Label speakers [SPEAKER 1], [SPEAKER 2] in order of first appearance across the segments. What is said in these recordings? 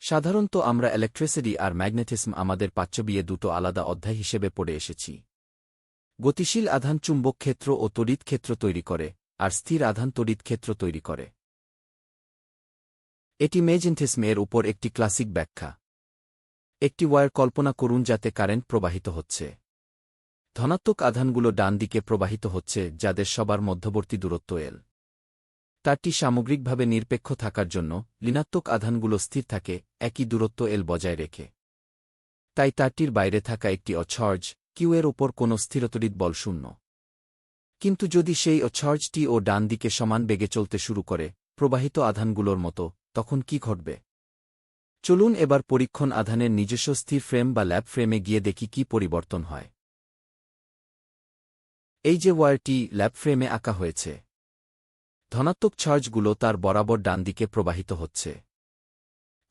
[SPEAKER 1] সাধারণত আমরা ইলেকট্রিসিটি আর ম্যাগনেটিজম আমাদের পাঠ্যবইয়ে দুটো আলাদা অধ্যায় হিসেবে পড়ে এসেছি। গতিশীল আধান চুম্বক ক্ষেত্র ও তড়িৎ ক্ষেত্র তৈরি করে, আর স্থির আধান তড়িৎ ক্ষেত্র তৈরি করে। এটি ম্যাগনেটিজম এর উপর একটি ক্লাসিক ব্যাখ্যা। একটি ওয়্যার কল্পনা করুন যাতে কারেন্ট প্রবাহিত হচ্ছে। ধনাত্মক আধানগুলো ডান দিকে প্রবাহিত হচ্ছে, যাদের সবার মধ্যবর্তী দূরত্ব এল। তারটি সামগ্রিকভাবে নিরপেক্ষ থাকার জন্য ঋণাত্মক আধানগুলো স্থির থাকে একই দূরত্ব এল বজায় রেখে। তাই তারটির বাইরে থাকা একটি অচার্জ কিউ এর ওপর কোনো স্থিরতড়িৎ বল শূন্য। কিন্তু যদি সেই অচার্জটি ও ডান দিকে সমান বেগে চলতে শুরু করে প্রবাহিত আধানগুলোর মতো, তখন কি ঘটবে? চলুন এবার পরীক্ষণ আধানের নিজস্ব স্থির ফ্রেম বা ল্যাব ফ্রেমে গিয়ে দেখি কি পরিবর্তন হয়। এই যে ওয়্যারটি ল্যাব ফ্রেমে আঁকা হয়েছে, ধনাত্মক চার্জগুলো তার বরাবর ডান দিকে প্রবাহিত হচ্ছে,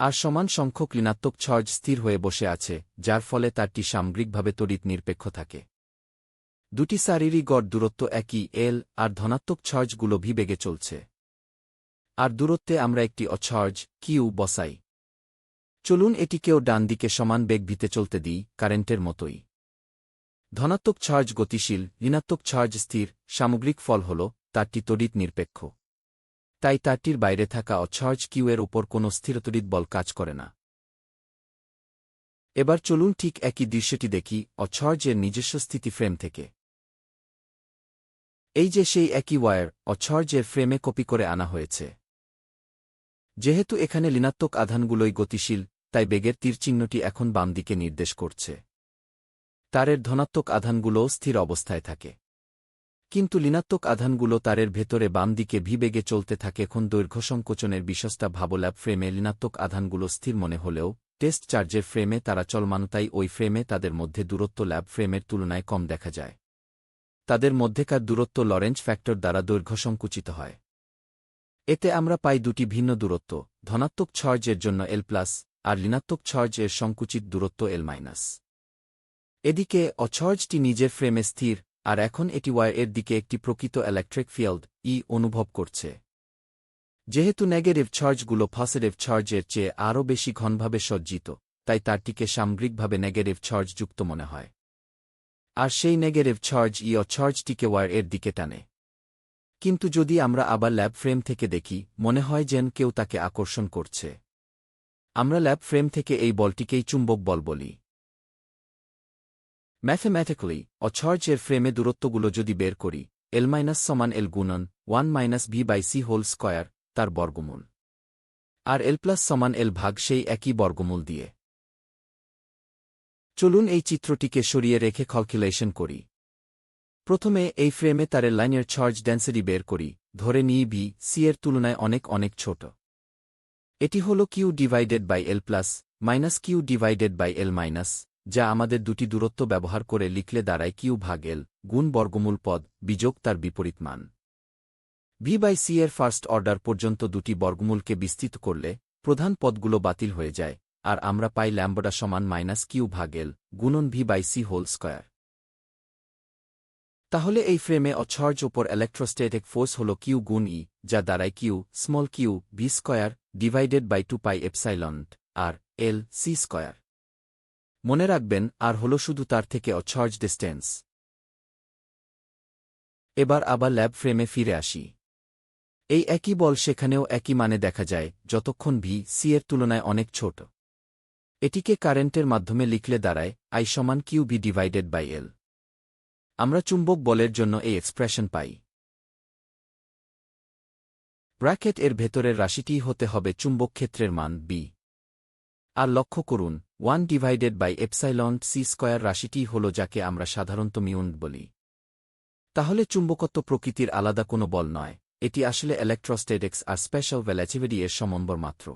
[SPEAKER 1] আর সমান সংখ্যক ঋণাত্মক চার্জ স্থির হয়ে বসে আছে, যার ফলে তারটি সামগ্রিকভাবে তড়িৎ নিরপেক্ষ থাকে। দুটি সারিরই গড় দূরত্ব একই এল, আর ধনাত্মক চার্জগুলো ভি বেগে চলছে। আর দূরত্বে আমরা একটি অচার্জ কিউ বসাই। চলুন এটিকেও ডান দিকে সমান বেগ ভিতে চলতে দিই, কারেন্টের মতোই। ধনাত্মক চার্জ গতিশীল, ঋণাত্মক চার্জ স্থির, সামগ্রিক ফল হল তারটি তড়িৎ নিরপেক্ষ। তাই তারটির বাইরে থাকা অচার্জ কিউ এর উপর কোনো স্থিরতড়িৎ বল কাজ করে না। এবার চলুন ঠিক একই দৃশ্যটি দেখি অচার্জের নিজস্ব স্থিতি ফ্রেম থেকে। এই যে সেই একই ওয়্যার অচার্জের ফ্রেমে কপি করে আনা হয়েছে। যেহেতু এখানে ঋণাত্মক আধানগুলোই গতিশীল, তাই বেগের তীরচিহ্নটি এখন বাম দিকে নির্দেশ করছে। তারের ধনাত্মক আধানগুলোও স্থির অবস্থায় থাকে। কিন্তু ঋণাত্মক আধানগুলো তারের ভেতরে বাম দিকে ভি বেগে চলতে থাকে। এখন দৈর্ঘ্য সংকোচনের বিশেষতা ভাবো, ল্যাব ফ্রেমে ঋণাত্মক আধানগুলো স্থির মনে হলেও টেস্ট চার্জের ফ্রেমে তারা চলমান, তাই ওই ফ্রেমে তাদের মধ্যে দূরত্ব ল্যাব ফ্রেমের তুলনায় কম দেখা যায়। তাদের মধ্যেকার দূরত্ব লরেঞ্জ ফ্যাক্টর দ্বারা দৈর্ঘ্য সংকুচিত হয়। এতে আমরা পাই দুটি ভিন্ন দূরত্ব, ধনাত্মক চার্জের জন্য এল প্লাস আর ঋণাত্মক চার্জ এর সংকুচিত দূরত্ব এল মাইনাস। এদিকে অচার্জটি নিজের ফ্রেমে স্থির, আর এখন এটি ওয়্যার এর দিকে একটি প্রকৃত ইলেকট্রিক ফিল্ড ই অনুভব করছে। যেহেতু নেগেটিভ চার্জগুলো পজিটিভ চার্জের চেয়ে আরও বেশি ঘনভাবে সজ্জিত, তাই তারটিকে সামগ্রিকভাবে নেগেটিভ চার্জ যুক্ত মনে হয়। আর সেই নেগেটিভ চার্জ ই অচার্জটিকে ওয়্যার এর দিকে টানে। কিন্তু যদি আমরা আবার ল্যাব ফ্রেম থেকে দেখি, মনে হয় যেন কেউ তাকে আকর্ষণ করছে। আমরা ল্যাব ফ্রেম থেকে এই বলটিকেই চুম্বক বল বলি। ম্যাথমেটিক্যালি অচার্জের ফ্রেমে দূরত্বগুলো যদি বের করি, এল মাইনাস সমান এল গুণন 1 minus v by c whole square, তার বর্গমূল, আর এল প্লাস সমান এল ভাগ সেই একই বর্গমূল দিয়ে। চলুন এই চিত্রটিকে সরিয়ে রেখে ক্যালকুলেশন করি। প্রথমে এই ফ্রেমে তারের লাইনের চার্জ ডেন্সিটি বের করি, ধরে নিই ভি সি এর তুলনায় অনেক অনেক ছোট। এটি হল q divided by l plus minus q divided by l minus, যা আমাদের দুটি দূরত্ব ব্যবহার করে লিখলে দাঁড়ায় কিউ ভাগ এল গুণ বর্গমূল পদ বিযোগ তার বিপরীত মান। ভি বাই সি এর ফার্স্ট অর্ডার পর্যন্ত দুটি বর্গমূলকে বিস্তৃত করলে প্রধান পদগুলো বাতিল হয়ে যায়, আর আমরা পাই ল্যাম্বডা সমান মাইনাস কিউ ভাগ এল গুণন v by c whole square. তাহলে এই ফ্রেমে অচার্জ ওপর ইলেকট্রোস্ট্যাটিক ফোর্স হল কিউ গুণ ই, যা দাঁড়ায় q small q v square divided by 2 pi epsilon r l c square. মনে রাখবেন আর হল শুধু তার থেকে অচার্জ ডিস্টেন্স। এবার আবার ল্যাব ফ্রেমে ফিরে আসি। এই একই বল সেখানেও একই মানে দেখা যায়, যতক্ষণ ভি সি এর তুলনায় অনেক ছোট। এটিকে কারেন্টের মাধ্যমে লিখলে দাঁড়ায় আই সমান q v divided by l. আমরা চুম্বক বলের জন্য এই এক্সপ্রেশন পাই। ব্র্যাকেট এর ভেতরের রাশিটিই হতে হবে চুম্বক ক্ষেত্রের মান বি। আর লক্ষ্য করুন 1 divided by epsilon C square রাশিটিই হল যাকে আমরা সাধারণত মিউন বলি। তাহলে চুম্বকত্ব প্রকৃতির আলাদা কোনো বল নয়, এটি আসলে ইলেকট্রোস্ট্যাটিক্স আর স্পেশাল রিলেটিভিটি এর সমন্বয় মাত্র।